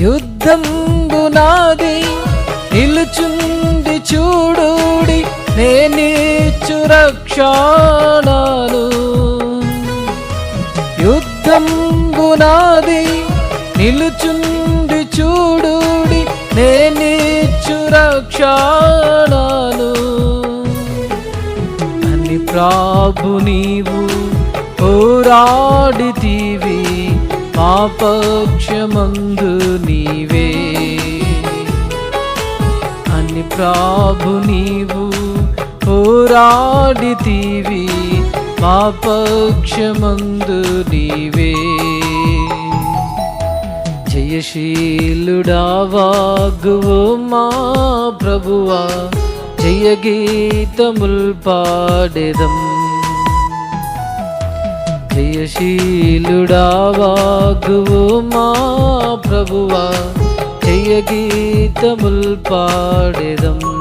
యుద్ధంబు నాది నిలుచుండి చూడుడి, నేనిచ్చు రక్షణను. యుద్ధంబు నాది నిలుచుండి చూడుడి, నేనిచ్చు రక్షణను. అని ప్రభు నీవు పోరాడితివి, మా పక్షమందు నీవే. అని ప్రభు నీవు పోరాడితివి, మా పక్షమందు నీవే. జయశీలుడా వాగ్గువో మా ప్రభువా, జయ గీతముల్ పాడెదం. జయశీలుడా వాగ్గువో మా ప్రభువా, జయ గీతముల్ పాడెదం.